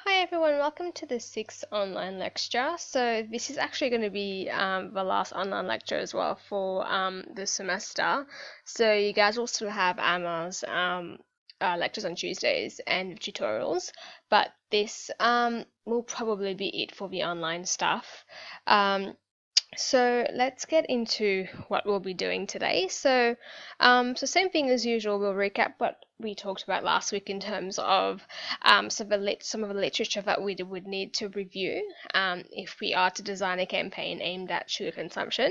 Hi everyone, welcome to the sixth online lecture. So this is actually going to be the last online lecture as well for the semester. So you guys will still have Emma's lectures on Tuesdays and tutorials, but this will probably be it for the online stuff. So let's get into what we'll be doing today. So same thing as usual. We'll recap what we talked about last week in terms of some of the literature that we would need to review if we are to design a campaign aimed at sugar consumption.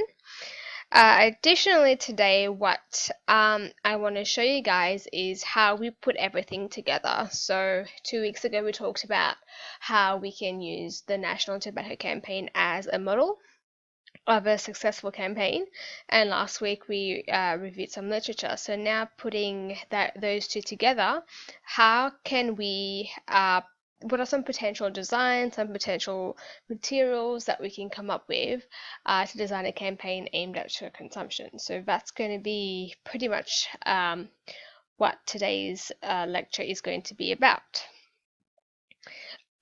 Additionally, today, what I want to show you guys is how we put everything together. So 2 weeks ago, we talked about how we can use the National Tobacco Campaign as a model of a successful campaign, and last week we reviewed some literature. So now putting those two together, how can we what are some potential designs, some potential materials that we can come up with to design a campaign aimed at sugar consumption? So that's going to be pretty much what today's lecture is going to be about.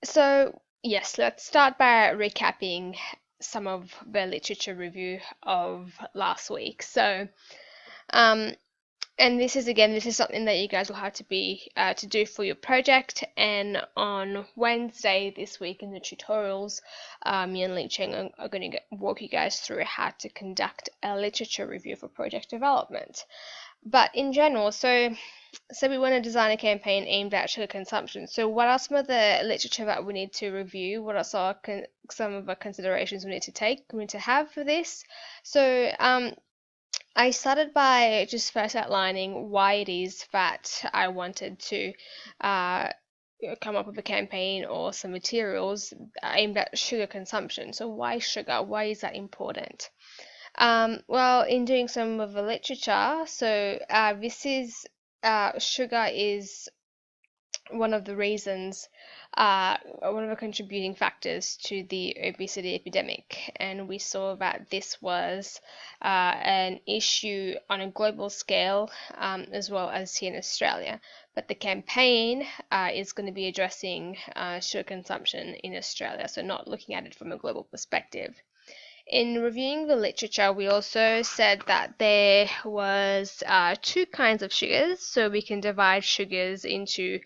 So yes, let's start by recapping some of the literature review of last week. So, and this is something that you guys will have to do for your project. And on Wednesday this week in the tutorials, me and Li Cheng are going to walk you guys through how to conduct a literature review for project development. But in general, so we want to design a campaign aimed at sugar consumption. So what are some of the literature that we need to review? What are some of the considerations we need to take, we need to have for this? So I started by just first outlining why it is that I wanted to come up with a campaign or some materials aimed at sugar consumption. So why sugar? Why is that important? Well, in doing some of the literature, so sugar is one of the reasons, one of the contributing factors to the obesity epidemic, and we saw that this was an issue on a global scale as well as here in Australia. But the campaign is going to be addressing sugar consumption in Australia, so not looking at it from a global perspective. In reviewing the literature, we also said that there was two kinds of sugars. So we can divide sugars into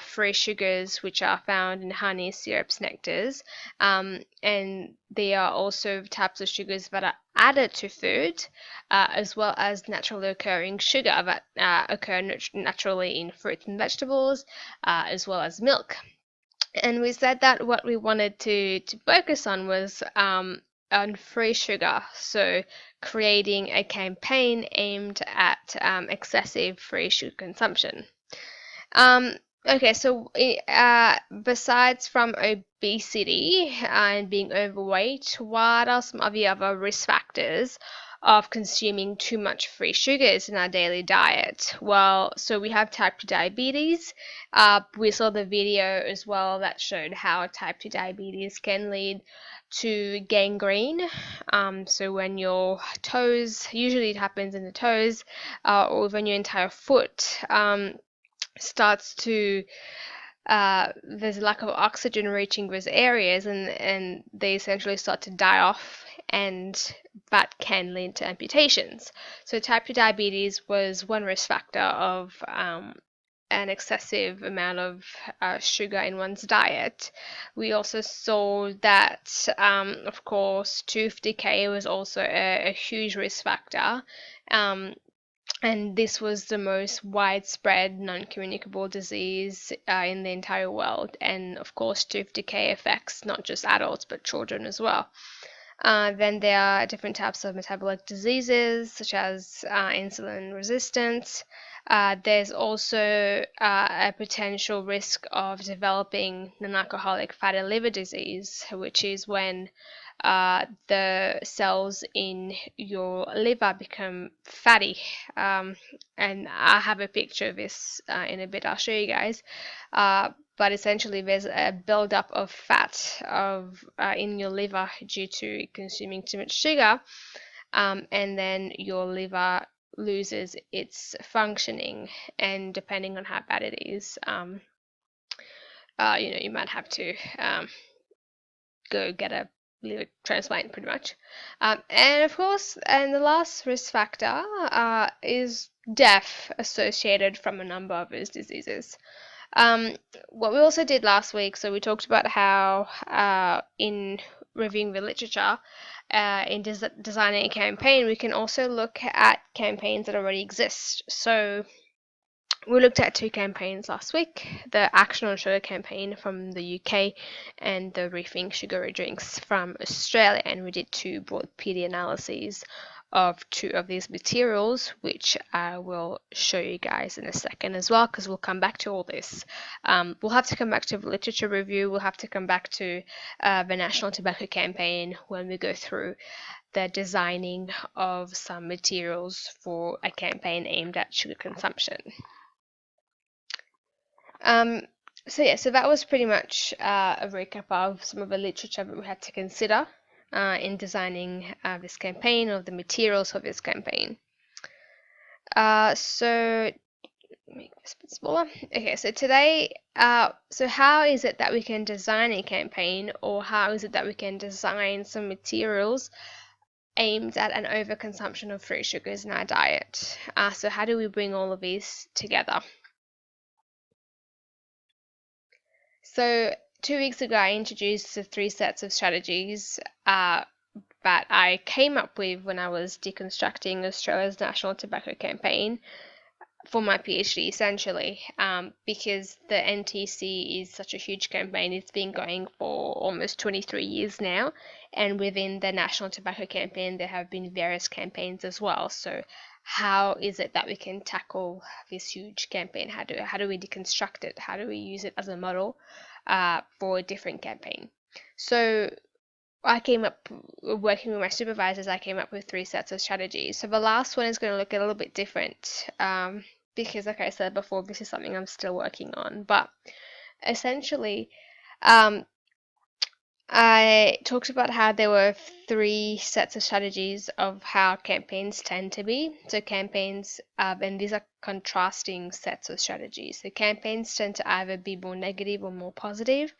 free sugars, which are found in honey, syrups, nectars, and they are also types of sugars that are added to food, as well as naturally occurring sugar that occur naturally in fruits and vegetables, as well as milk. And we said that what we wanted to focus on was on free sugar, so creating a campaign aimed at excessive free sugar consumption. Okay, so besides from obesity and being overweight, what are some of the other risk factors of consuming too much free sugars in our daily diet? Well, so we have type 2 diabetes. We saw the video as well that showed how type 2 diabetes can lead to gangrene. So when your toes, usually it happens in the toes, or when your entire foot starts to there's a lack of oxygen reaching those areas, and they essentially start to die off, and that can lead to amputations. So type 2 diabetes was one risk factor of an excessive amount of sugar in one's diet. We also saw that, of course, tooth decay was also a huge risk factor. And this was the most widespread non-communicable disease in the entire world. And of course, tooth decay affects not just adults, but children as well. Then there are different types of metabolic diseases, such as insulin resistance. There's also a potential risk of developing non-alcoholic fatty liver disease, which is when the cells in your liver become fatty. And I have a picture of this in a bit. I'll show you guys. But essentially, there's a buildup of fat in your liver due to consuming too much sugar, and then your liver loses its functioning, and depending on how bad it is, you might have to go get a liver transplant pretty much. And of course, and the last risk factor is death associated from a number of those diseases. Um, what we also did last week, so we talked about how in reviewing the literature, in designing a campaign, we can also look at campaigns that already exist. So we looked at two campaigns last week, the Action on Sugar campaign from the UK and the Rethink Sugary Drinks from Australia, and we did two broad PD analyses of two of these materials, which I will show you guys in a second as well, because we'll come back to all this. We'll have to come back to the literature review, we'll have to come back to the National Tobacco Campaign when we go through the designing of some materials for a campaign aimed at sugar consumption. So that was pretty much a recap of some of the literature that we had to consider in designing this campaign, or the materials for this campaign. So make this a bit smaller. Okay, so today, so how is it that we can design a campaign, or how is it that we can design some materials aimed at an overconsumption of free sugars in our diet? So how do we bring all of these together? So 2 weeks ago, I introduced the 3 sets of strategies that I came up with when I was deconstructing Australia's National Tobacco Campaign for my PhD, essentially, because the NTC is such a huge campaign. It's been going for almost 23 years now, and within the National Tobacco Campaign, there have been various campaigns as well. So how is it that we can tackle this huge campaign? How do we deconstruct it? How do we use it as a model for a different campaign? So I came up, working with my supervisors, I came up with 3 sets of strategies. So the last one is going to look a little bit different, because like I said before, this is something I'm still working on. But essentially, I talked about how there were 3 sets of strategies of how campaigns tend to be. So campaigns, and these are contrasting sets of strategies. So campaigns tend to either be more negative or more positive.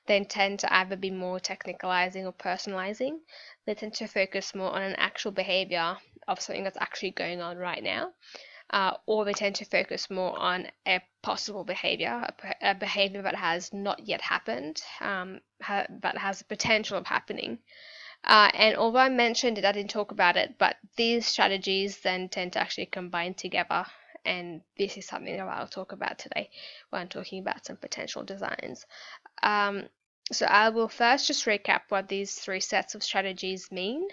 They tend to either be more technicalizing or personalizing. They tend to focus more on an actual behavior of something that's actually going on right now. Or they tend to focus more on a possible behavior, a behavior that has not yet happened, but has the potential of happening. And although I mentioned it, I didn't talk about it, but these strategies then tend to actually combine together, and this is something that I'll talk about today when I'm talking about some potential designs. So I will first just recap what these 3 sets of strategies mean,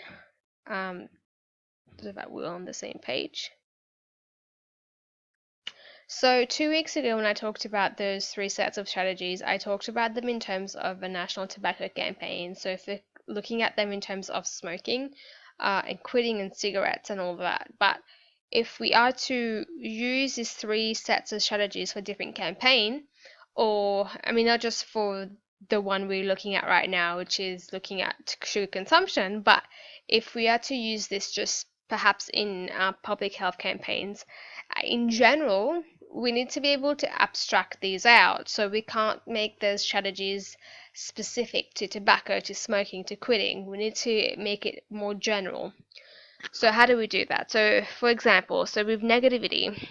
so that we're on the same page. So 2 weeks ago, when I talked about those 3 sets of strategies, I talked about them in terms of a national tobacco campaign. So if we're looking at them in terms of smoking and quitting and cigarettes and all that. But if we are to use these 3 sets of strategies for different campaign, or I mean not just for the one we're looking at right now, which is looking at sugar consumption, but if we are to use this just perhaps in public health campaigns, in general, we need to be able to abstract these out. So we can't make those strategies specific to tobacco, to smoking, to quitting. We need to make it more general. So how do we do that? So for example, so with negativity,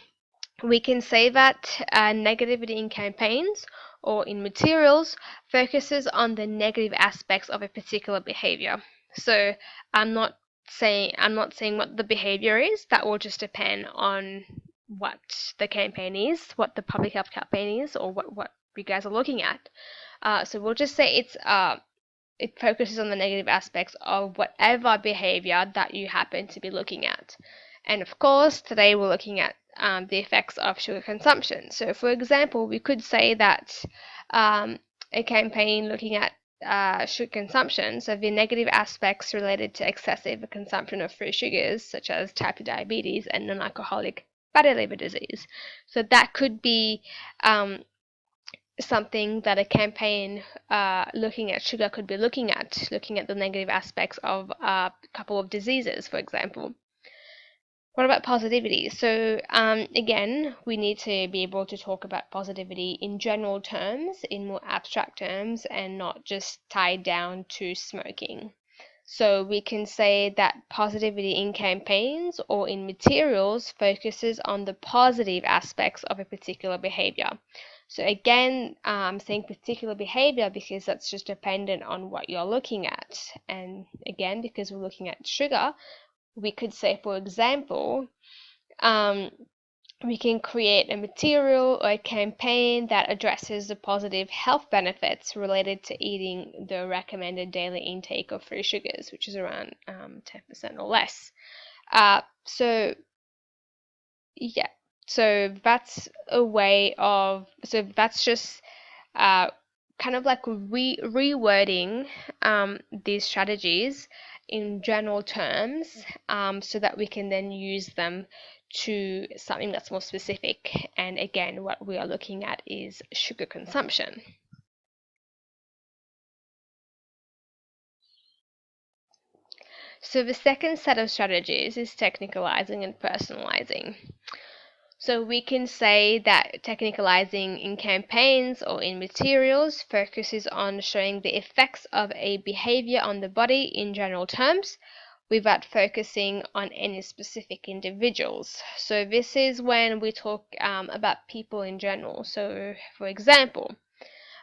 we can say that negativity in campaigns or in materials focuses on the negative aspects of a particular behavior. So I'm not saying what the behavior is. That will just depend on what the campaign is, what the public health campaign is, or what you guys are looking at. So we'll just say it focuses on the negative aspects of whatever behavior that you happen to be looking at. And of course, today we're looking at the effects of sugar consumption. So for example, we could say that a campaign looking at sugar consumption, so the negative aspects related to excessive consumption of free sugars, such as type 2 diabetes and non-alcoholic fatty liver disease. So that could be something that a campaign looking at sugar could be looking at the negative aspects of a couple of diseases, for example. What about positivity? So again, we need to be able to talk about positivity in general terms, in more abstract terms, and not just tied down to smoking. So we can say that positivity in campaigns or in materials focuses on the positive aspects of a particular behavior. So again, I'm saying particular behavior because that's just dependent on what you're looking at. And again, because we're looking at sugar, we could say, for example, um, we can create a material or a campaign that addresses the positive health benefits related to eating the recommended daily intake of free sugars, which is around 10% or less. So yeah, so that's a way of, so that's just kind of like rewording these strategies in general terms, so that we can then use them to something that's more specific. And again, what we are looking at is sugar consumption. So the second set of strategies is technicalizing and personalizing. So we can say that technicalizing in campaigns or in materials focuses on showing the effects of a behavior on the body in general terms without focusing on any specific individuals. So this is when we talk about people in general. So for example,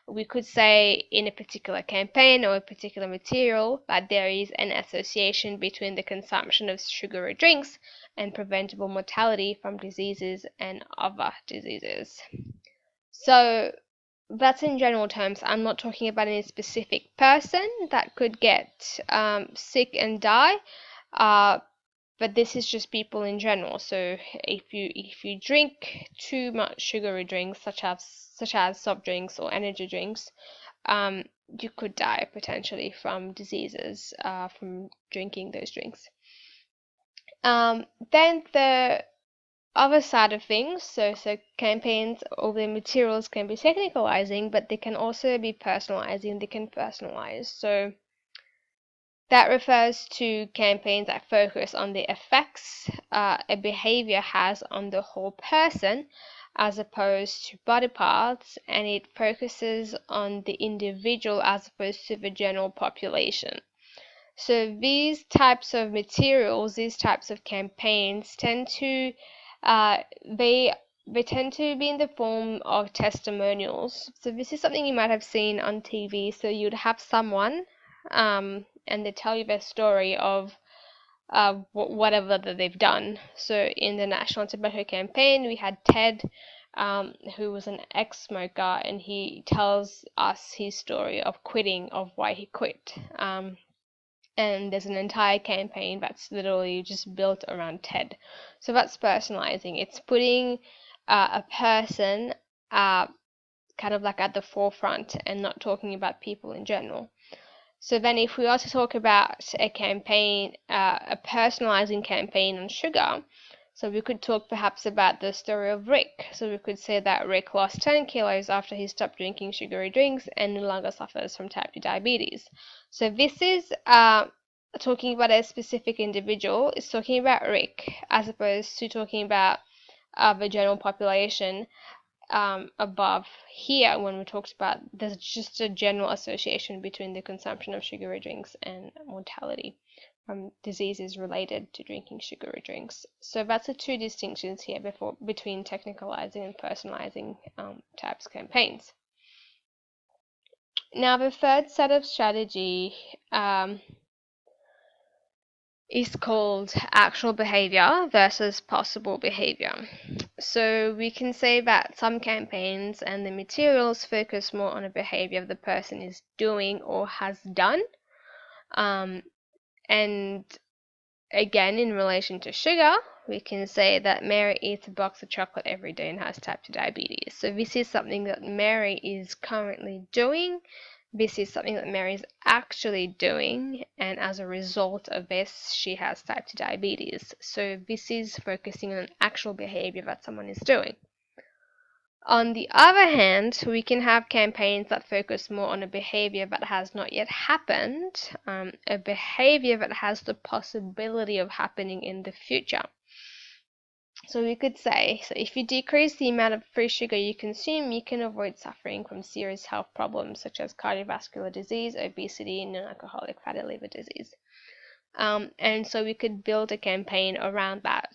we could say in a particular campaign or a particular material that there is an association between the consumption of sugary drinks and preventable mortality from diseases and other diseases. So that's in general terms. I'm not talking about any specific person that could get sick and die, but this is just people in general. So if you drink too much sugary drinks, such as soft drinks or energy drinks, you could die potentially from diseases from drinking those drinks. Then the other side of things, so campaigns or the materials can be technicalizing, but they can also be personalizing. They can personalize. So that refers to campaigns that focus on the effects a behavior has on the whole person as opposed to body parts, and it focuses on the individual as opposed to the general population. So these types of materials, these types of campaigns tend to they tend to be in the form of testimonials. So this is something you might have seen on TV. So you'd have someone and they tell you their story of whatever that they've done. So in the National Tobacco Campaign, we had Ted, who was an ex-smoker, and he tells us his story of quitting, of why he quit. And there's an entire campaign that's literally just built around Ted. So that's personalizing. It's putting a person kind of like at the forefront and not talking about people in general. So then if we are to talk about a campaign, a personalizing campaign on sugar, so we could talk perhaps about the story of Rick. So we could say that Rick lost 10 kilos after he stopped drinking sugary drinks and no longer suffers from type 2 diabetes. So this is talking about a specific individual. It's talking about Rick as opposed to talking about the general population. Above here, when we talked about there's just a general association between the consumption of sugary drinks and mortality from diseases related to drinking sugary drinks. So that's the two distinctions here between technicalizing and personalizing types of campaigns. Now the third set of strategy is called actual behavior versus possible behavior. So we can say that some campaigns and the materials focus more on a behavior the person is doing or has done. And again, in relation to sugar, we can say that Mary eats a box of chocolate every day and has type 2 diabetes. So this is something that Mary is currently doing. This is something that Mary is actually doing, and as a result of this, she has type 2 diabetes. So this is focusing on actual behavior that someone is doing. On the other hand, we can have campaigns that focus more on a behavior that has not yet happened, a behavior that has the possibility of happening in the future. So we could say, so if you decrease the amount of free sugar you consume, you can avoid suffering from serious health problems such as cardiovascular disease, obesity, and non-alcoholic fatty liver disease. And so we could build a campaign around that,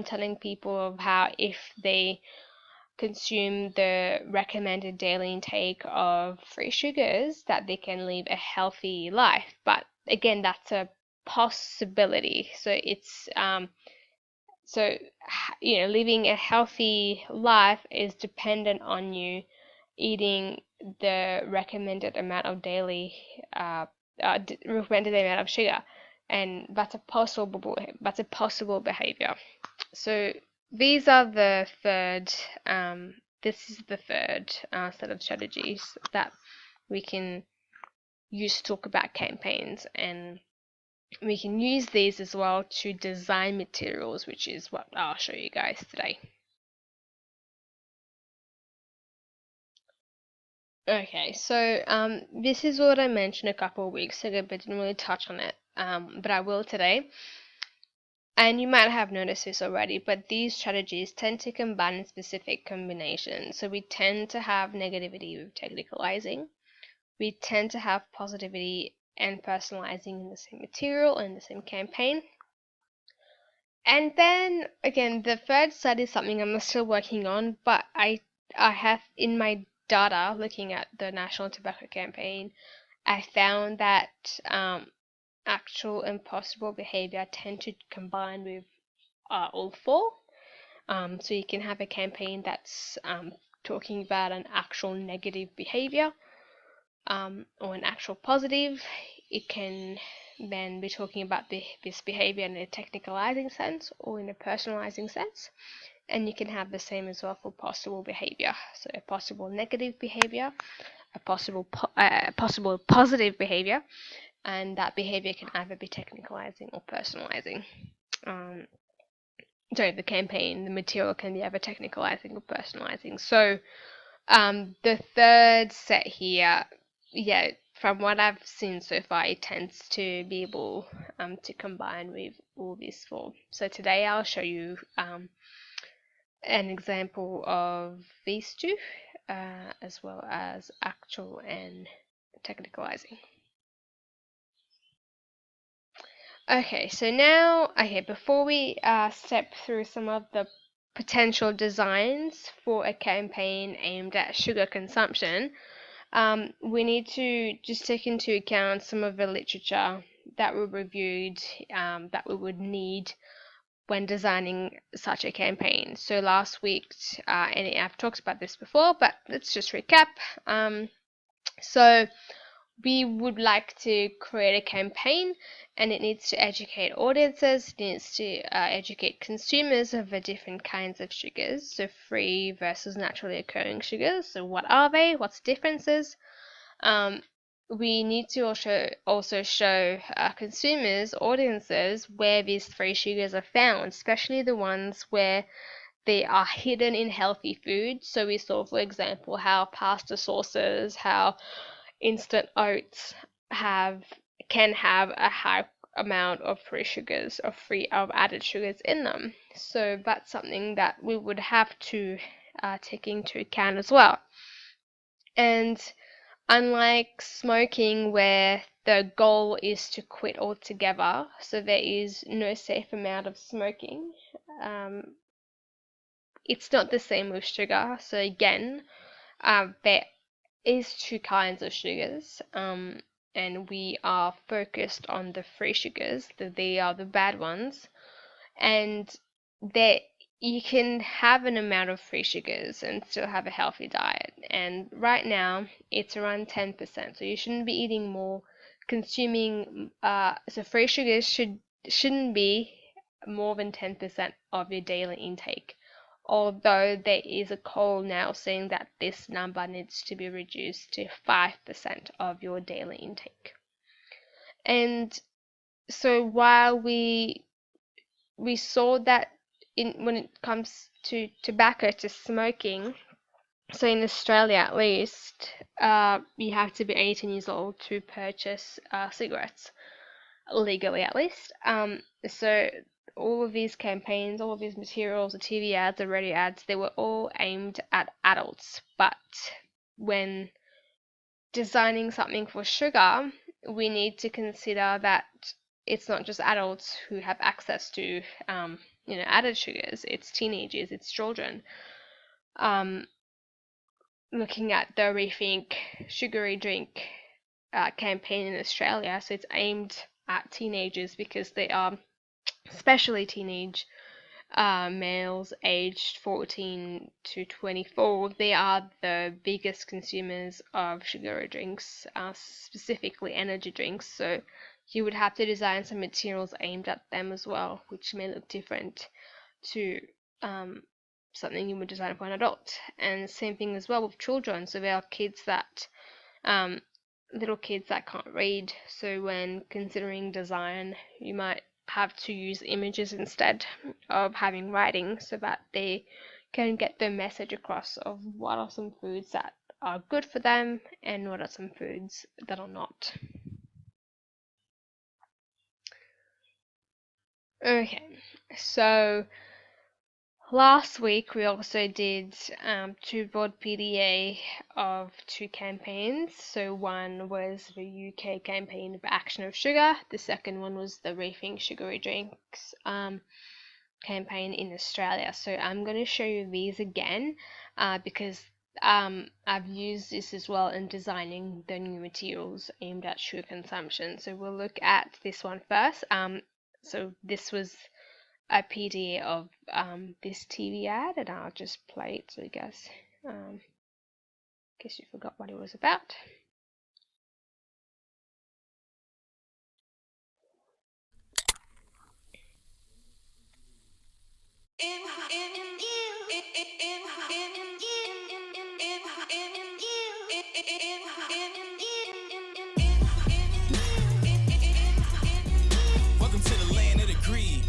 telling people of how if they consume the recommended daily intake of free sugars, that they can live a healthy life. But again, that's a possibility. So it's so living a healthy life is dependent on you eating the recommended amount of daily recommended amount of sugar, and that's a possible behavior. So these are the third. This is the third set of strategies that we can use to talk about campaigns, and we can use these as well to design materials, which is what I'll show you guys today. Okay, so this is what I mentioned a couple of weeks ago, but didn't really touch on it. But I will today. And you might have noticed this already, but these strategies tend to combine specific combinations. So we tend to have negativity with technicalizing. We tend to have positivity and personalizing in the same material and the same campaign. And then again, the third side is something I'm still working on, but I have in my data looking at the National Tobacco Campaign, I found that actual and possible behavior tend to combine with all four. So you can have a campaign that's talking about an actual negative behavior or an actual positive. It can then be talking about this behavior in a technicalizing sense or in a personalizing sense. And you can have the same as well for possible behavior. So a possible negative behavior, a possible positive behavior, and that behavior can either be technicalizing or personalizing. The campaign, the material can be either technicalizing or personalizing. So the third set here, yeah, from what I've seen so far, it tends to be able to combine with all these four. So today I'll show you an example of these two, as well as actual and technicalizing. Okay, so now, before we step through some of the potential designs for a campaign aimed at sugar consumption, we need to just take into account some of the literature that we reviewed, that we would need when designing such a campaign. So last week, and I've talked about this before, but let's just recap. So we would like to create a campaign, and it needs to educate audiences, it needs to educate consumers of the different kinds of sugars, so free versus naturally occurring sugars. So what are they? What's the differences? We need to also show consumers, audiences, where these free sugars are found, especially the ones where they are hidden in healthy food. So we saw, for example, how pasta sauces, how instant oats can have a high amount of free sugars or added sugars in them. So that's something that we would have to take into account as well. And unlike smoking, where the goal is to quit altogether, so there is no safe amount of smoking, it's not the same with sugar. So again, there is two kinds of sugars, and we are focused on the free sugars, they are the bad ones, and that you can have an amount of free sugars and still have a healthy diet. And right now it's around 10%, so you shouldn't be eating more. Consuming so free sugars shouldn't be more than 10% of your daily intake, although there is a call now saying that this number needs to be reduced to 5% of your daily intake. And so while we saw that when it comes to tobacco, to smoking, so in Australia at least, you have to be 18 years old to purchase cigarettes, legally at least. So all of these campaigns, all of these materials, the TV ads, the radio ads, they were all aimed at adults. But when designing something for sugar, we need to consider that it's not just adults who have access to, added sugars. It's teenagers, it's children. Looking at the Rethink Sugary Drink campaign in Australia, so it's aimed at teenagers because they are, especially teenage males aged 14 to 24, they are the biggest consumers of sugary drinks, specifically energy drinks. So you would have to design some materials aimed at them as well, which may look different to something you would design for an adult. And same thing as well with children. So there are kids that, little kids that can't read. So when considering design, you might have to use images instead of having writing so that they can get the message across of what are some foods that are good for them and what are some foods that are not. Okay, so last week we also did two broad PDA of two campaigns. So one was the UK campaign of Action of Sugar. The second one was the Rethink Sugary Drinks campaign in Australia. So I'm going to show you these again because I've used this as well in designing the new materials aimed at sugar consumption. So we'll look at this one first. So this was a PDA of this TV ad, and I'll just play it so you guys, in case you forgot what it was about. Welcome to the land of the greed.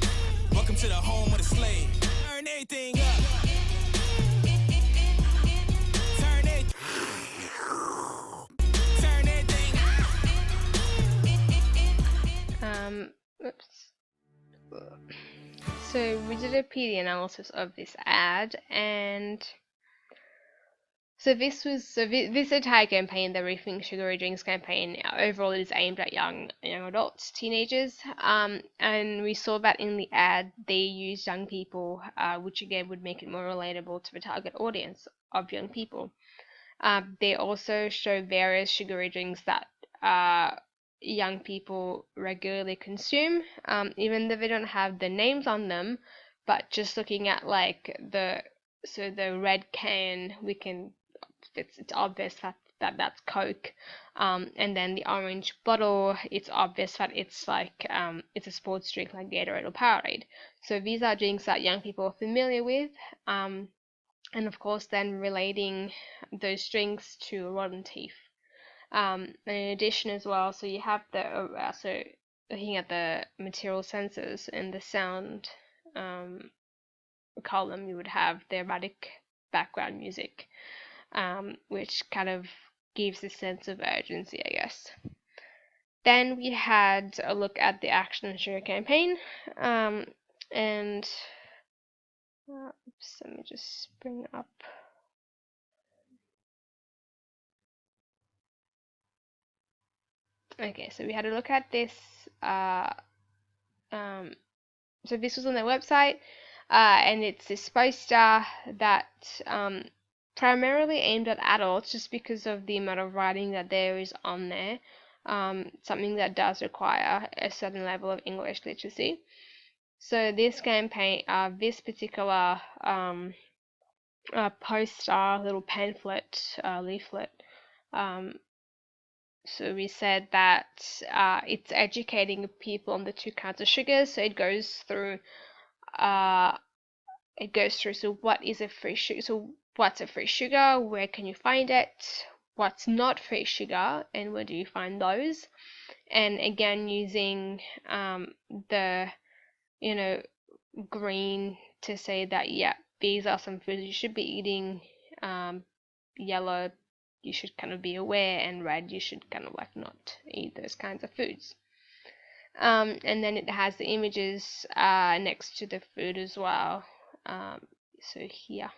Welcome to the home of the slave. Turn everything up. Turn it. Turn everything up. Oops. So we did a PD analysis of this ad, and so this entire campaign, the Rethink Sugary Drinks campaign, overall is aimed at young adults, teenagers, and we saw that in the ad they used young people, which again would make it more relatable to the target audience of young people. They also show various sugary drinks that young people regularly consume, even though they don't have the names on them, but just looking at like the red can, it's obvious that that's Coke, and then the orange bottle, it's obvious that it's like it's a sports drink like Gatorade or Powerade. So these are drinks that young people are familiar with, and of course then relating those drinks to rotten teeth. And in addition as well, so you have the so looking at the material sensors and the sound column, you would have the erratic background music, which kind of gives a sense of urgency, I guess. Then we had a look at the Action and Sugar campaign, and oops, let me just bring up. Okay, so we had a look at this. So this was on their website, and it's this poster that primarily aimed at adults, just because of the amount of writing that there is on there. Something that does require a certain level of English literacy. So this campaign, this particular poster, little pamphlet, leaflet, so we said that it's educating people on the two kinds of sugars. So it goes through so what is a free sugar? So what's a free sugar? Where can you find it? What's not free sugar, and where do you find those? And again, using the green to say that these are some foods you should be eating. Yellow, you should kind of be aware, and red, you should kind of like not eat those kinds of foods. And then it has the images next to the food as well. So here,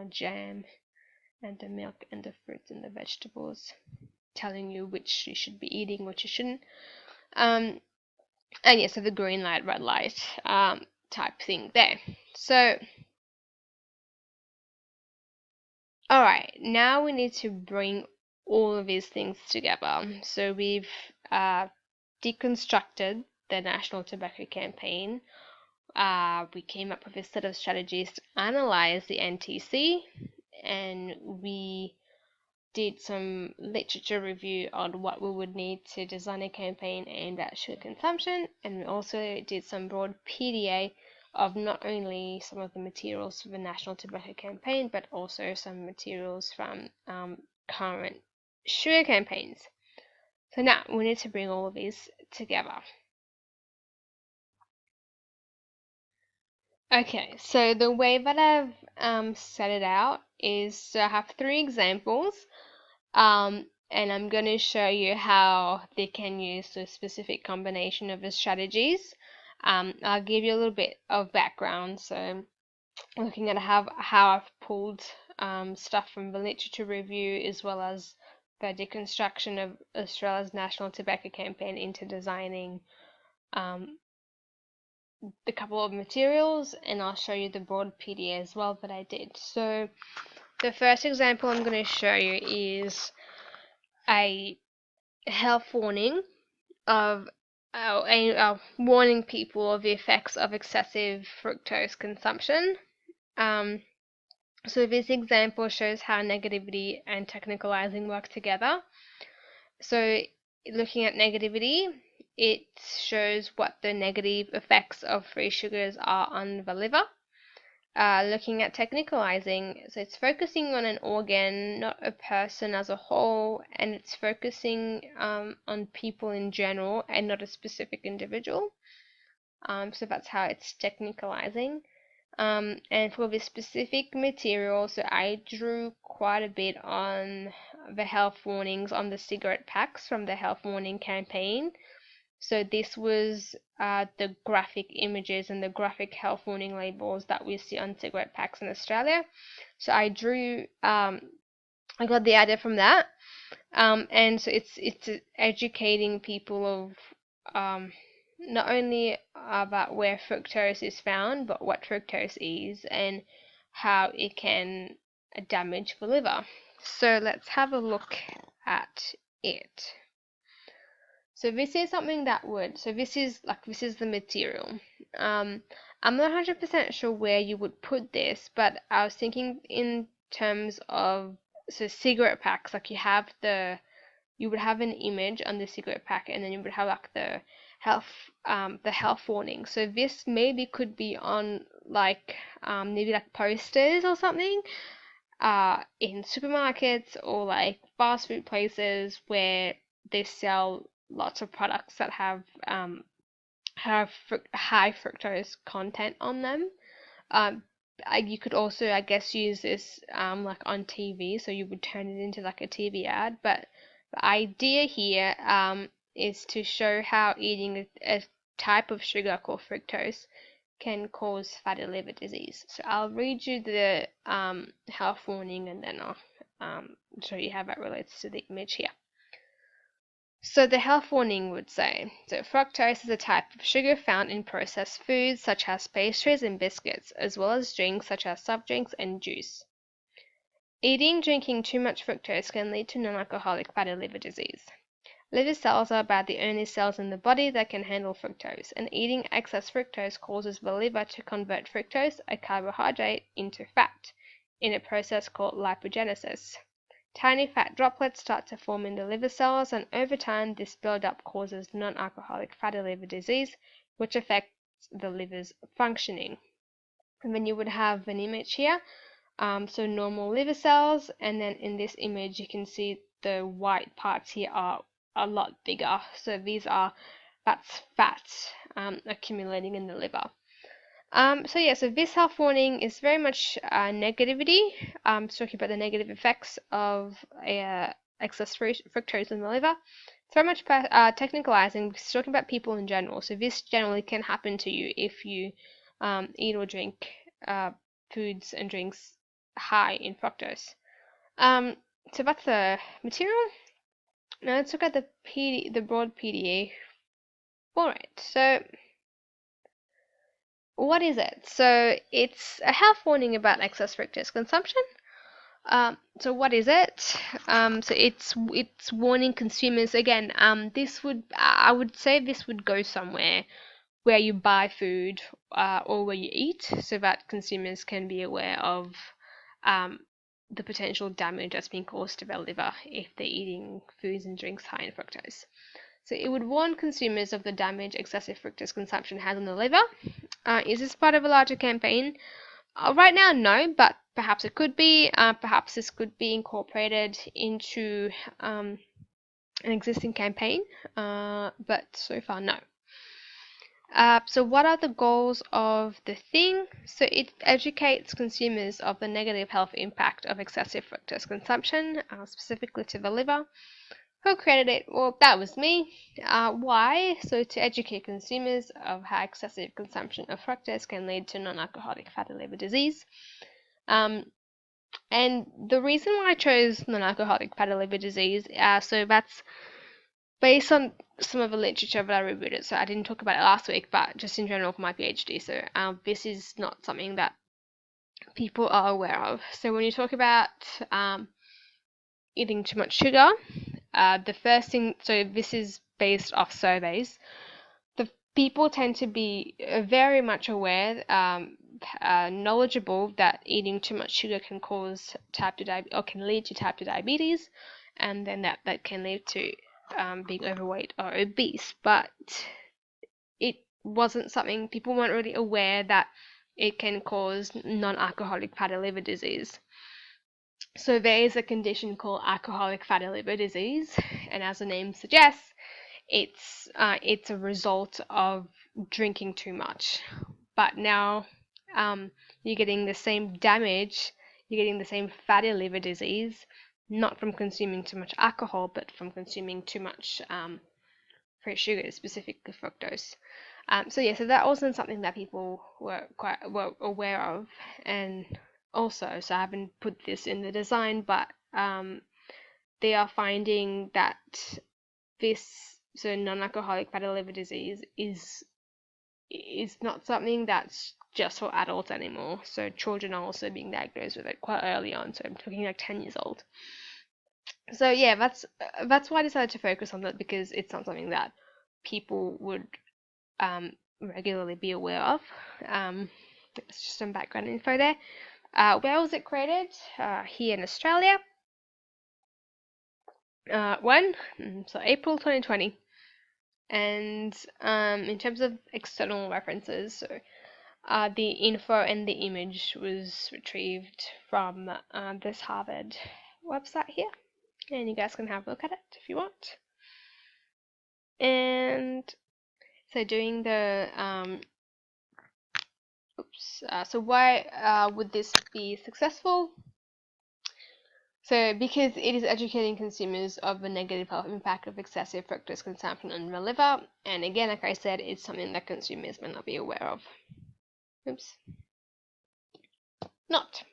jam and the milk and the fruits and the vegetables, telling you which you should be eating, which you shouldn't. And yeah, so the green light, red light type thing there. So, alright, now we need to bring all of these things together. So we've deconstructed the National Tobacco Campaign. We came up with a set of strategies to analyze the NTC, and we did some literature review on what we would need to design a campaign aimed at sugar consumption, and we also did some broad PDA of not only some of the materials for the National Tobacco Campaign, but also some materials from current sugar campaigns. So now we need to bring all of these together. Okay, so the way that I've set it out is, so I have 3 examples, and I'm going to show you how they can use the specific combination of the strategies. I'll give you a little bit of background. So looking at how I've pulled stuff from the literature review, as well as the deconstruction of Australia's National Tobacco Campaign, into designing a couple of materials, and I'll show you the broad PDA as well that I did. So the first example I'm going to show you is a health warning of warning people of the effects of excessive fructose consumption. So this example shows how negativity and technicalizing work together. So looking at negativity, it shows what the negative effects of free sugars are on the liver. Looking at technicalizing, so it's focusing on an organ, not a person as a whole, and it's focusing on people in general and not a specific individual. So that's how it's technicalizing. And for this specific material, so I drew quite a bit on the health warnings on the cigarette packs from the health warning campaign. So this was the graphic images and the graphic health warning labels that we see on cigarette packs in Australia. So I drew, I got the idea from that, and so it's educating people of not only about where fructose is found, but what fructose is and how it can damage the liver. So let's have a look at it. So this is something that would, so this is the material. I'm not 100% sure where you would put this, but I was thinking in terms of, so cigarette packs, like you would have an image on the cigarette pack, and then you would have like the health warning. So this maybe could be on like maybe like posters or something in supermarkets or like fast food places where they sell lots of products that have high fructose content on them. You could also, I guess, use this like on TV, so you would turn it into like a TV ad. But the idea here is to show how eating a type of sugar called fructose can cause fatty liver disease. So I'll read you the health warning, and then I'll show you how that relates to the image here. So the health warning would say, so fructose is a type of sugar found in processed foods such as pastries and biscuits, as well as drinks such as soft drinks and juice. Drinking too much fructose can lead to non-alcoholic fatty liver disease. Liver cells are about the only cells in the body that can handle fructose, and eating excess fructose causes the liver to convert fructose, a carbohydrate, into fat, in a process called lipogenesis. Tiny fat droplets start to form in the liver cells, and over time this buildup causes non-alcoholic fatty liver disease, which affects the liver's functioning. And then you would have an image here, so normal liver cells, and then in this image you can see the white parts here are a lot bigger. So that's fat accumulating in the liver. So this health warning is very much negativity. It's talking about the negative effects of excess fructose in the liver. It's very much technicalizing because it's talking about people in general. So this generally can happen to you if you eat or drink foods and drinks high in fructose. So that's the material. Now let's look at the broad PDA for it. So what is it? So it's a health warning about excess fructose consumption. So what is it? So it's warning consumers again. I would say this would go somewhere where you buy food or where you eat, so that consumers can be aware of the potential damage that's being caused to their liver if they're eating foods and drinks high in fructose. So it would warn consumers of the damage excessive fructose consumption has on the liver. Is this part of a larger campaign? Right now, no, but perhaps it could be. Perhaps this could be incorporated into an existing campaign, but so far, no. So what are the goals of the thing? So it educates consumers of the negative health impact of excessive fructose consumption, specifically to the liver. Who created it? Well, that was me. Why? So to educate consumers of how excessive consumption of fructose can lead to non-alcoholic fatty liver disease. And the reason why I chose non-alcoholic fatty liver disease, so that's based on some of the literature that I reviewed. So I didn't talk about it last week, but just in general for my PhD. So this is not something that people are aware of. So when you talk about eating too much sugar, the first thing, so this is based off surveys, the people tend to be very much aware, knowledgeable that eating too much sugar can cause type 2 diabetes, or can lead to type 2 diabetes, and then that can lead to being overweight or obese. But it wasn't something, people weren't really aware that it can cause non-alcoholic fatty liver disease. So there is a condition called alcoholic fatty liver disease, and as the name suggests, it's a result of drinking too much. But now you're getting the same damage, you're getting the same fatty liver disease, not from consuming too much alcohol, but from consuming too much free sugar, specifically fructose. So that wasn't something that people were aware of, and also, so I haven't put this in the design, but they are finding that non-alcoholic fatty liver disease is not something that's just for adults anymore. So children are also being diagnosed with it quite early on. So I'm talking like 10 years old. So yeah, that's why I decided to focus on that, because it's not something that people would regularly be aware of. It's just some background info there. Where was it created? Here in Australia. When? So April 2020. And in terms of external references, so the info and the image was retrieved from this Harvard website here, and you guys can have a look at it if you want. And so doing the so why would this be successful? So because it is educating consumers of the negative health impact of excessive fructose consumption on the liver, and again, like I said, it's something that consumers may not be aware of. Oops. Not.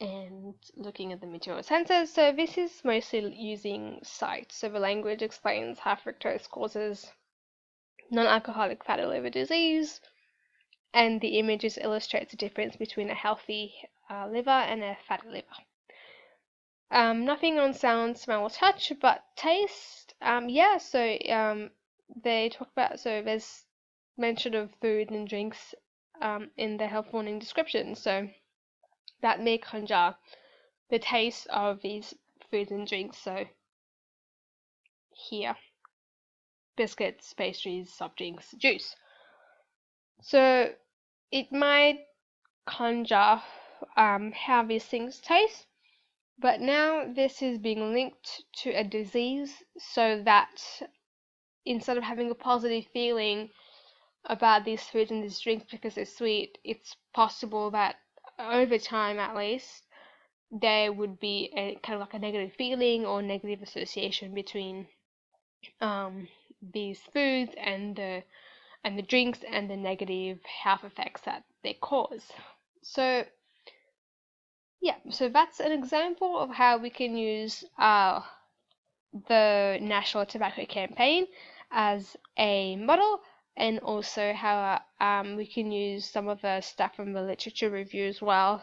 And looking at the material sensors, so this is mostly using sight. So the language explains how fructose causes non-alcoholic fatty liver disease, and the images illustrates the difference between a healthy liver and a fatty liver. Nothing on sound, smell, or touch, but taste. They talk about, so there's mention of food and drinks in the health warning description, so that may conjure the taste of these foods and drinks. So here, biscuits, pastries, soft drinks, juice. So it might conjure how these things taste, but now this is being linked to a disease, so that instead of having a positive feeling about these foods and these drinks because they're sweet, it's possible that over time at least there would be a kind of like a negative feeling or negative association between these foods and the drinks and the negative health effects that they cause. So yeah, so that's an example of how we can use the National Tobacco Campaign as a model, and also how we can use some of the stuff from the literature review as well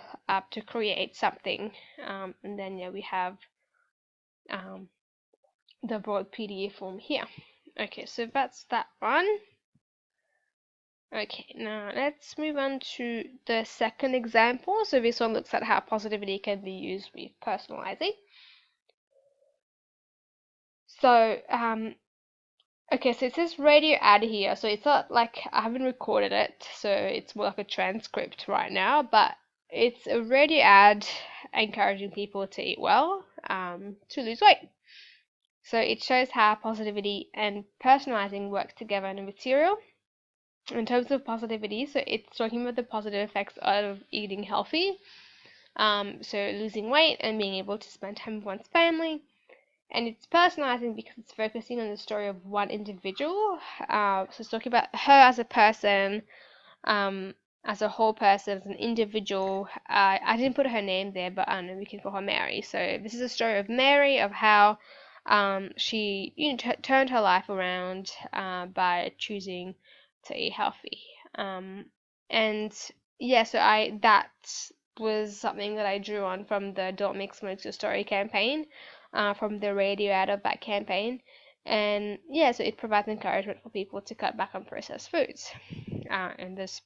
to create something. And then yeah, we have the broad PDF form here. Okay, so that's that one. Okay, now let's move on to the second example. So this one looks at how positivity can be used with personalizing. So, okay, so it says radio ad here. So it's not like I haven't recorded it, so it's more like a transcript right now, but it's a radio ad encouraging people to eat well, to lose weight. So it shows how positivity and personalizing work together in a material. In terms of positivity, so it's talking about the positive effects of eating healthy, so losing weight and being able to spend time with one's family. And it's personalizing because it's focusing on the story of one individual. So it's talking about her as a person, as a whole person, as an individual. I didn't put her name there, but I don't know, we can call her Mary. So this is a story of Mary, of how she turned her life around by choosing to eat healthy. And yeah, so that was something that I drew on from the Don't Make Smoke Your Story campaign, from the radio ad of that campaign. And yeah, so it provides encouragement for people to cut back on processed foods, and that's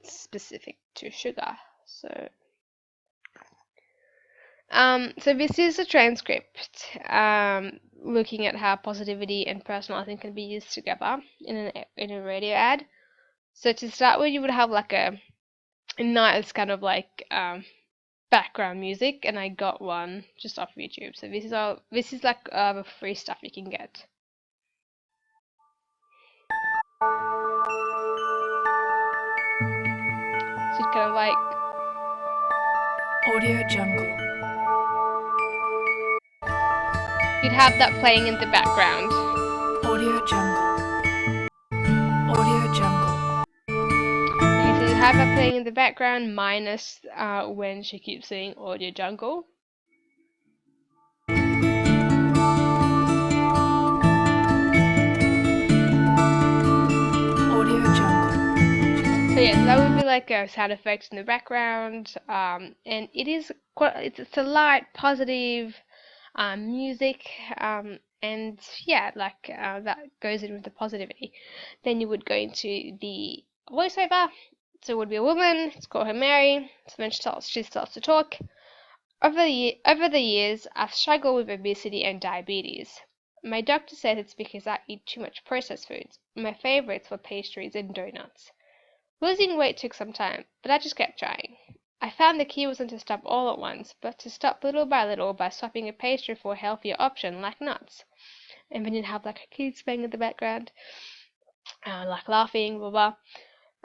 specific to sugar. So so this is a transcript, looking at how positivity and personalizing can be used together in a radio ad. So to start with, you would have like a nice kind of like background music, and I got one just off YouTube. So this is like the free stuff you can get. So it's kind of like Audio Jungle. you'd have that playing in the background. Audio Jungle. Audio Jungle. Okay, so you'd have that playing in the background minus when she keeps saying Audio Jungle. Audio Jungle. So yeah, so that would be like a sound effect in the background, and it's a light, positive music, and yeah, like that goes in with the positivity. Then you would go into the voiceover. So it would be a woman. It's called her Mary. So then she starts to talk. Over the years, I've struggled with obesity and diabetes. My doctor said it's because I eat too much processed foods. My favorites were pastries and donuts. Losing weight took some time, but I just kept trying. I found the key wasn't to stop all at once, but to stop little by swapping a pastry for a healthier option like nuts. And then you'd have like a kids playing in the background, like laughing, blah blah.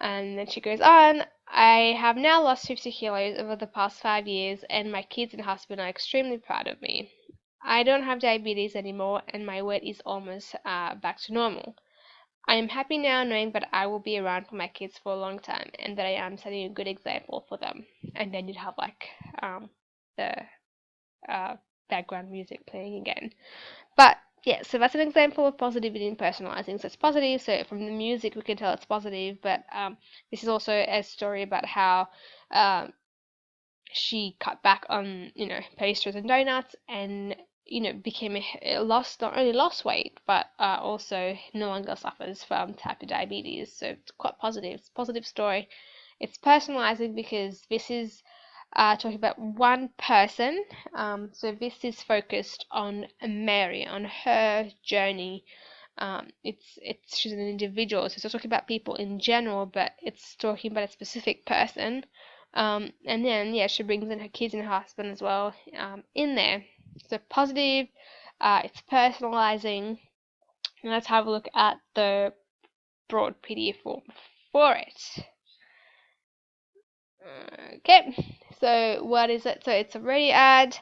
And then she goes on, I have now lost 50 kilos over the past 5 years, and my kids and husband are extremely proud of me. I don't have diabetes anymore, and my weight is almost back to normal. I am happy now knowing that I will be around for my kids for a long time, and that I am setting a good example for them. And then you'd have like the background music playing again. But yeah, so that's an example of positivity and personalizing. So it's positive. So from the music, we can tell it's positive. But this is also a story about how she cut back on pastries and donuts, and became not only lost weight, but also no longer suffers from type 2 diabetes. So it's quite positive. It's a positive story. It's personalizing because this is talking about one person. So this is focused on Mary, on her journey. She's an individual, so it's not talking about people in general, but it's talking about a specific person. And then yeah, she brings in her kids and her husband as well in there. So positive, it's personalizing. And let's have a look at the broad PDF form for it. Okay, So what is it? So it's a radio ad.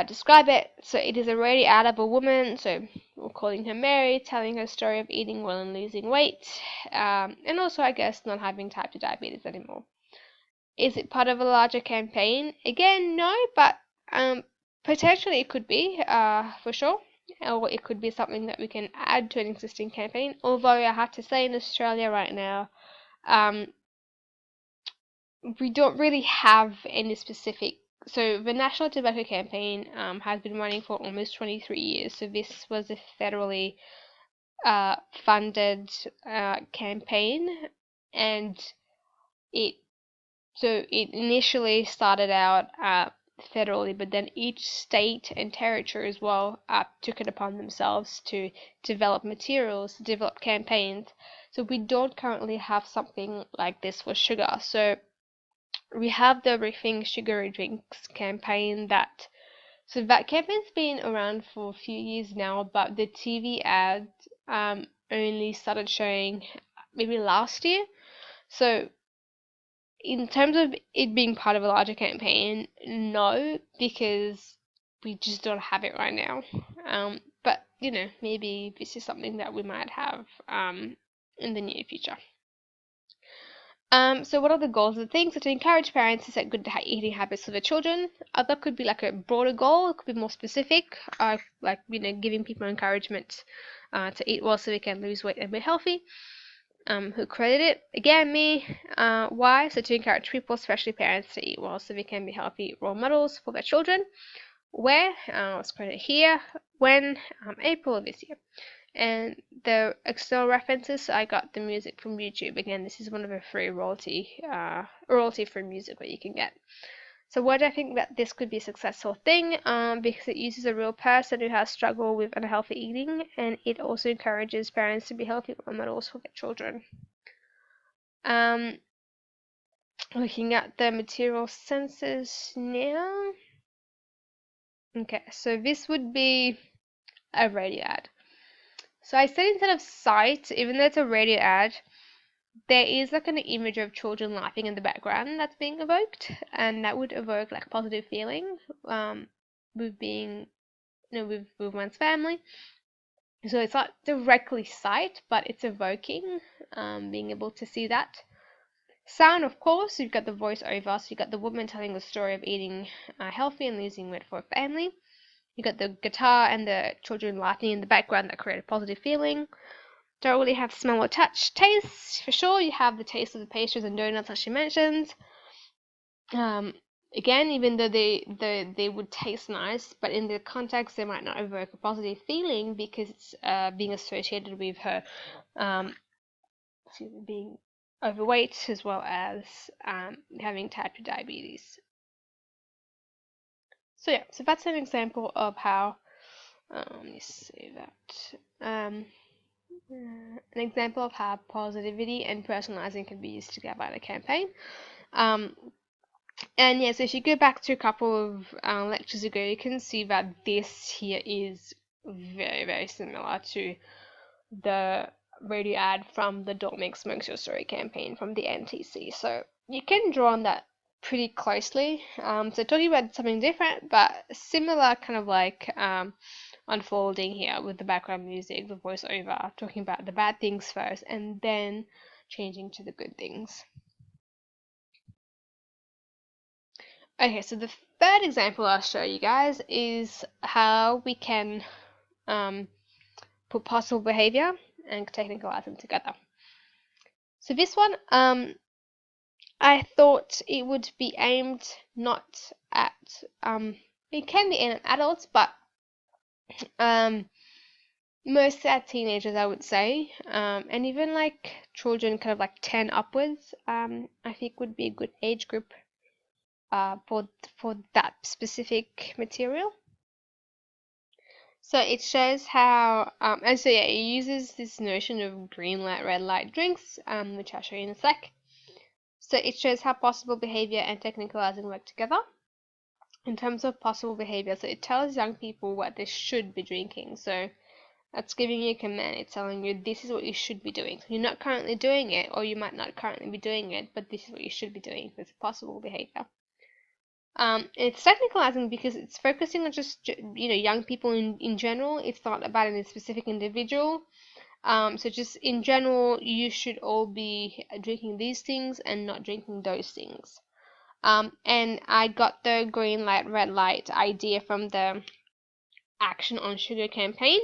Describe it. So it is a radio ad of a woman, so we're calling her Mary, telling her story of eating well and losing weight, and also I guess not having type 2 diabetes anymore. Is it part of a larger campaign? Again, no, but potentially it could be, for sure. Or it could be something that we can add to an existing campaign. Although I have to say, in Australia right now, we don't really have any specific. So the National Tobacco Campaign has been running for almost 23 years. So this was a federally funded campaign, and it it initially started out federally, but then each state and territory as well took it upon themselves to develop materials, develop campaigns. So we don't currently have something like this for sugar. So we have the Rethink Sugary Drinks campaign so that campaign's been around for a few years now, but the TV ads only started showing maybe last year. So in terms of it being part of a larger campaign, no, because we just don't have it right now. But maybe this is something that we might have in the near future. So what are the goals of the thing? So to encourage parents to set good eating habits for their children. Other could be like a broader goal. It could be more specific, like giving people encouragement to eat well so they can lose weight and be healthy. Who created it? Again, me. Why? So to encourage people, especially parents, to eat well so they can be healthy role models for their children. Where? Let's create it here. When? April of this year. And the external references, so I got the music from YouTube. Again, this is one of the free royalty-free music that you can get. So why do I think that this could be a successful thing? Because it uses a real person who has struggled with unhealthy eating, and it also encourages parents to be healthy role models for their children. Looking at the material census now. Okay, so this would be a radio ad. So I said instead of sight, even though it's a radio ad, there is like an image of children laughing in the background that's being evoked, and that would evoke like positive feeling with being with one's family. So it's not directly sight, but it's evoking being able to see that. Sound, of course, you've got the voiceover, so you've got the woman telling the story of eating healthy and losing weight for a family. You got the guitar and the children laughing in the background that create a positive feeling. Don't really have smell or touch. Taste, for sure, you have the taste of the pastries and donuts as she mentions. Again, even though they would taste nice, but in the context they might not evoke a positive feeling because it's being associated with her being overweight as well as having type 2 diabetes. So yeah, so that's an example of how, let me see that, an example of how positivity and personalizing can be used together in a campaign. And yeah, so if you go back to a couple of lectures ago, you can see that this here is very, very similar to the radio ad from the Don't Make Smoke Your Story campaign from the NTC. So you can draw on that pretty closely. So talking about something different, but similar kind of like unfolding here with the background music, the voiceover, talking about the bad things first and then changing to the good things. Okay, so the third example I'll show you guys is how we can put possible behavior and technicalize them together. So this one, I thought it would be aimed not at, it can be aimed at adults, but mostly at teenagers, I would say, and even like children kind of like 10 upwards, I think would be a good age group for that specific material. So it shows how, and so yeah, it uses this notion of green light, red light drinks, which I'll show you in a sec. So it shows how possible behavior and technicalizing work together. In terms of possible behavior, so it tells young people what they should be drinking. So that's giving you a command. It's telling you this is what you should be doing. So you're not currently doing it, or you might not currently be doing it, but this is what you should be doing. It's possible behavior. It's technicalizing because it's focusing on just young people in general. It's not about any specific individual. So just in general, you should all be drinking these things and not drinking those things. And I got the green light, red light idea from the Action on Sugar campaign.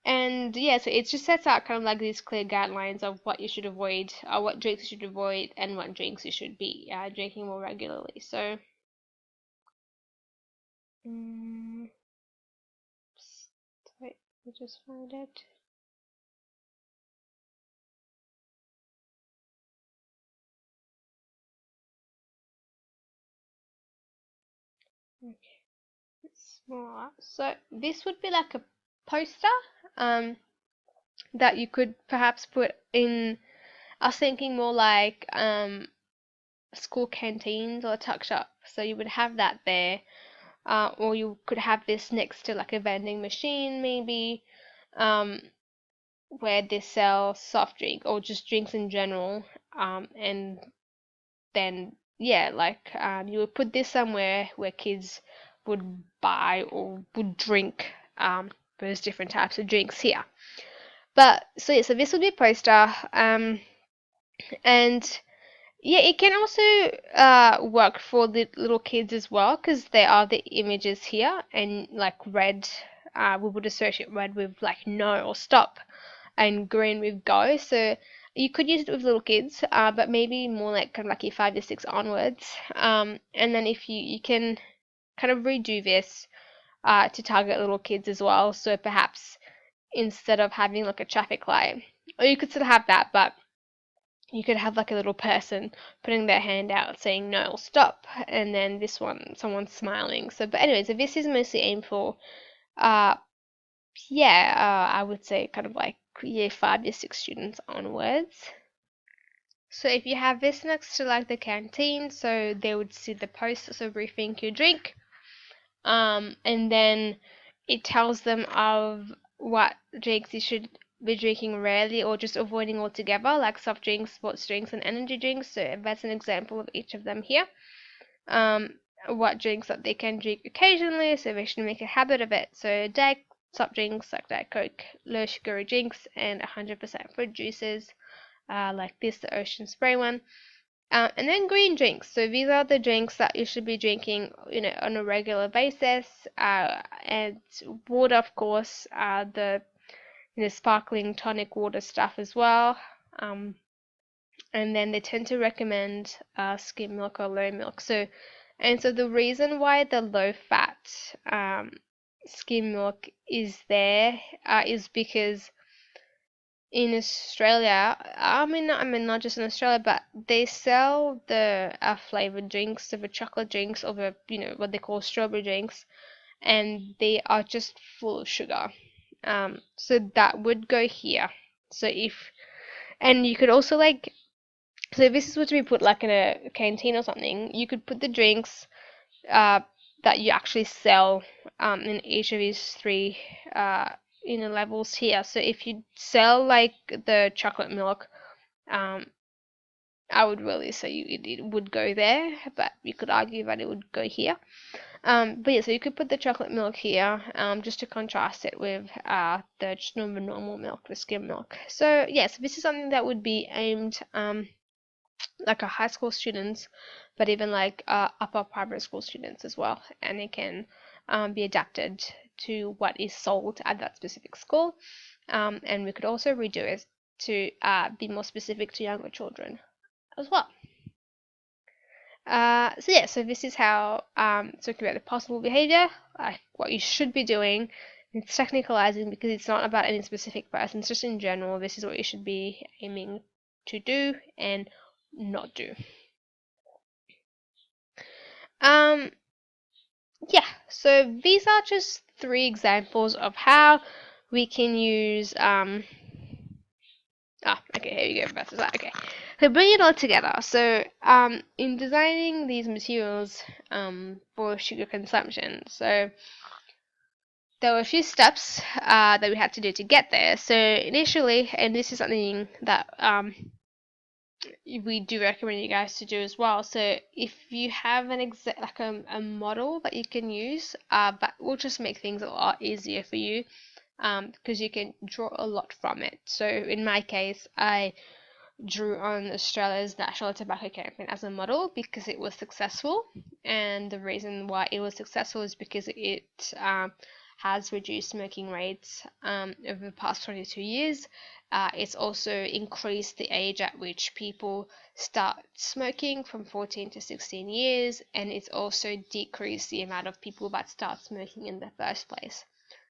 And yeah, so it just sets out kind of like these clear guidelines of what you should avoid, what drinks you should avoid, and what drinks you should be drinking more regularly. So, wait, let me just find it. Okay, it's smaller. So this would be like a poster that you could perhaps put in. I was thinking more like school canteens or tuck shop. So you would have that there, or you could have this next to like a vending machine maybe, where they sell soft drink or just drinks in general. And then yeah, like you would put this somewhere where kids would buy or would drink those different types of drinks here. But so yeah, so this would be a poster, and yeah, it can also work for the little kids as well because there are the images here, and like red, we would associate red with like no or stop, and green with go. So you could use it with little kids, but maybe more like kind of like your 5 to 6 onwards. And then if you can kind of redo this to target little kids as well. So perhaps instead of having like a traffic light, or you could still have that, but you could have like a little person putting their hand out saying no or stop, and then this one someone's smiling. So but anyway, so this is mostly aimed for uh I would say kind of like year 5 to 6 students onwards. So if you have this next to like the canteen, so they would see the post, so rethink your drink, and then it tells them of what drinks you should be drinking rarely or just avoiding altogether, like soft drinks, sports drinks, and energy drinks. So that's an example of each of them here. What drinks that they can drink occasionally, so they should make a habit of it. So diet soft drinks like Diet Coke, low sugary drinks, and 100% fruit juices, like this, the ocean spray one. And then green drinks. So these are the drinks that you should be drinking, on a regular basis. And water, of course, the sparkling tonic water stuff as well. And then they tend to recommend skim milk or low milk. So the reason why the low fat skim milk is there is because in Australia, I mean not just in Australia, but they sell the flavored drinks, so the chocolate drinks, or the what they call strawberry drinks, and they are just full of sugar. So that would go here. So and you could also like, so if this is what to be put like in a canteen or something, you could put the drinks uh, that you actually sell in each of these three levels here. So if you sell like the chocolate milk, I would really say it would go there, but you could argue that it would go here. But yeah, so you could put the chocolate milk here, just to contrast it with the just normal milk, the skim milk. So yeah, so this is something that would be aimed like a high school students, but even like upper primary school students as well, and it can be adapted to what is sold at that specific school, and we could also redo it to be more specific to younger children as well. So yeah, so this is how talking about the possible behavior, like what you should be doing. It's technicalizing because it's not about any specific person, it's just in general, this is what you should be aiming to do and not do. Yeah, so these are just 3 examples of how we can use okay, here you go, that's that. Okay, so bring it all together. So in designing these materials for sugar consumption, so there were a few steps that we had to do to get there. So initially, and this is something that we do recommend you guys to do as well. So if you have an like a model that you can use, that will just make things a lot easier for you, because you can draw a lot from it. So in my case, I drew on Australia's national tobacco campaign as a model because it was successful, and the reason why it was successful is because it has reduced smoking rates over the past 22 years. It's also increased the age at which people start smoking from 14 to 16 years, and it's also decreased the amount of people that start smoking in the first place.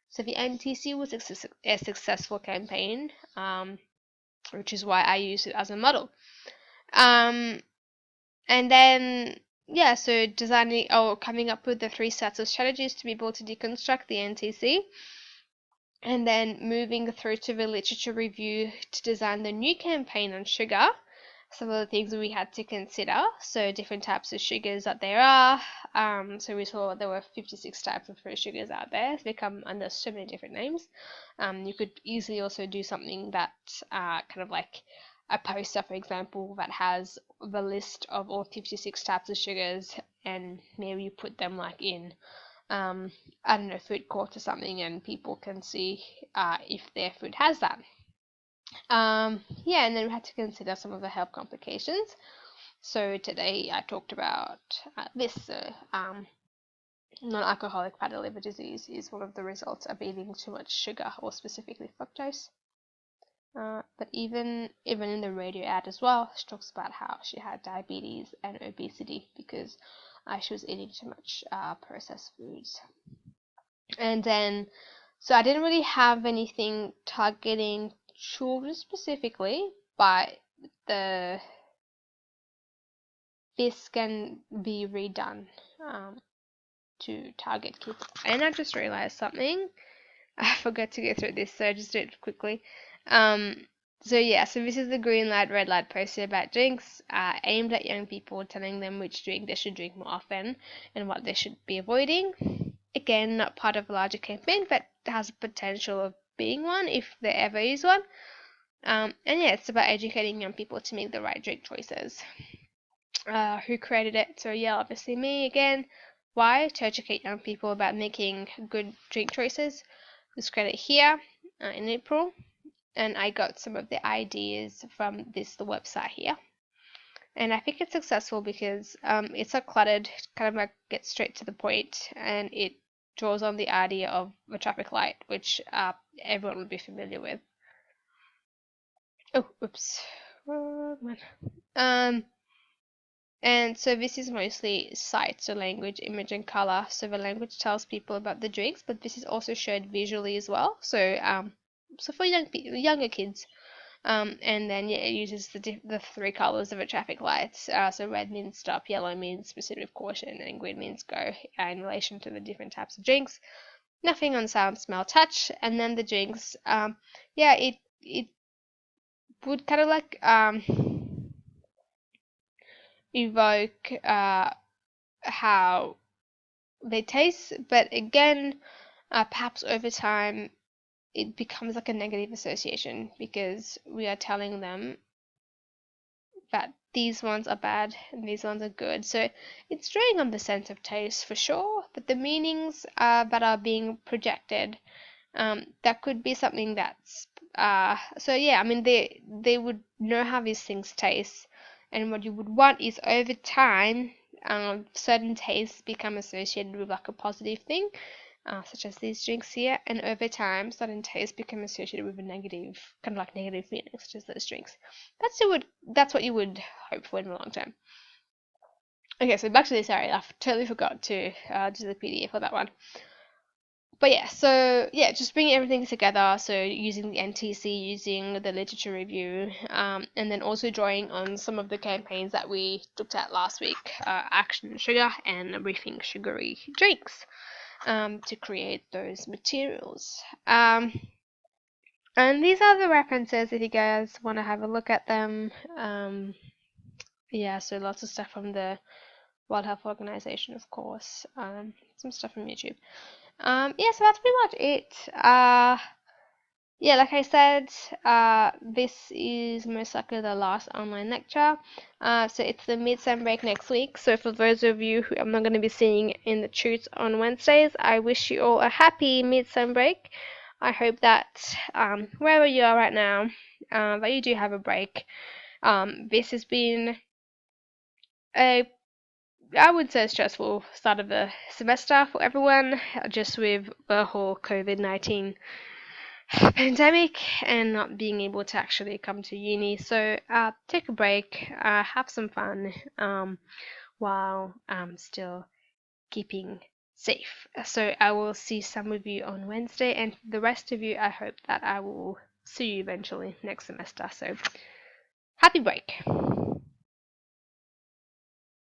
So the NTC was a successful campaign, which is why I use it as a model. And then, yeah, so designing or coming up with the 3 sets of strategies to be able to deconstruct the NTC, and then moving through to the literature review to design the new campaign on sugar. Some of the things we had to consider, so different types of sugars that there are. So we saw there were 56 types of fruit sugars out there. They come under so many different names. You could easily also do something that kind of like a poster, for example, that has the list of all 56 types of sugars, and maybe you put them like in I don't know, food court or something, and people can see if their food has that. Yeah, and then we had to consider some of the health complications. So today I talked about this. Non-alcoholic fatty liver disease is one of the results of eating too much sugar, or specifically fructose. But even in the radio ad as well, she talks about how she had diabetes and obesity because she was eating too much processed foods. And then, so I didn't really have anything targeting children specifically, but this can be redone to target kids. And I just realized something. I forgot to go through this, so I just do it quickly. So yeah, so this is the green light, red light poster about drinks, aimed at young people, telling them which drink they should drink more often and what they should be avoiding. Again, not part of a larger campaign, but has a potential of being one if there ever is one. And yeah, it's about educating young people to make the right drink choices. Who created it? So yeah, obviously me again. Why? To educate young people about making good drink choices. This credit here in April, and I got some of the ideas from the website here. And I think it's successful because it's not cluttered, kind of like gets straight to the point, and it draws on the idea of the traffic light, which everyone would be familiar with. Oh, oops. And so this is mostly sight, so language, image, and color. So the language tells people about the drinks, but this is also showed visually as well. So so for younger kids. And then yeah, it uses the 3 colors of a traffic light. So red means stop, yellow means proceed with caution, and green means go in relation to the different types of drinks. Nothing on sound, smell, touch, and then the drinks. Yeah, it would kind of like evoke how they taste, but again, perhaps over time it becomes like a negative association because we are telling them that these ones are bad and these ones are good. So it's drawing on the sense of taste for sure, but the meanings that are being projected, that could be something that's so yeah, I mean they would know how these things taste, and what you would want is over time certain tastes become associated with like a positive thing, such as these drinks here, and over time certain tastes become associated with a negative, kind of like negative feelings, such as those drinks. That's what you would hope for in the long term. Okay, so back to this area. I totally forgot to do the PDF for that one. But yeah, so yeah, just bringing everything together. So using the NTC, using the literature review, and then also drawing on some of the campaigns that we looked at last week, Action Sugar and Rethink Sugary Drinks, to create those materials. And these are the references if you guys want to have a look at them. Yeah, so lots of stuff from the World Health Organization, of course. Some stuff from YouTube. Yeah, so that's pretty much it. yeah, like I said, this is most likely the last online lecture. So it's the mid-sem break next week. So for those of you who I'm not going to be seeing in the Truths on Wednesdays, I wish you all a happy mid-sem break. I hope that wherever you are right now, that you do have a break. This has been a, I would say, stressful start of the semester for everyone, just with the whole COVID-19 pandemic and not being able to actually come to uni. So take a break, have some fun while still keeping safe. So I will see some of you on Wednesday, and the rest of you, I hope that I will see you eventually next semester. So happy break.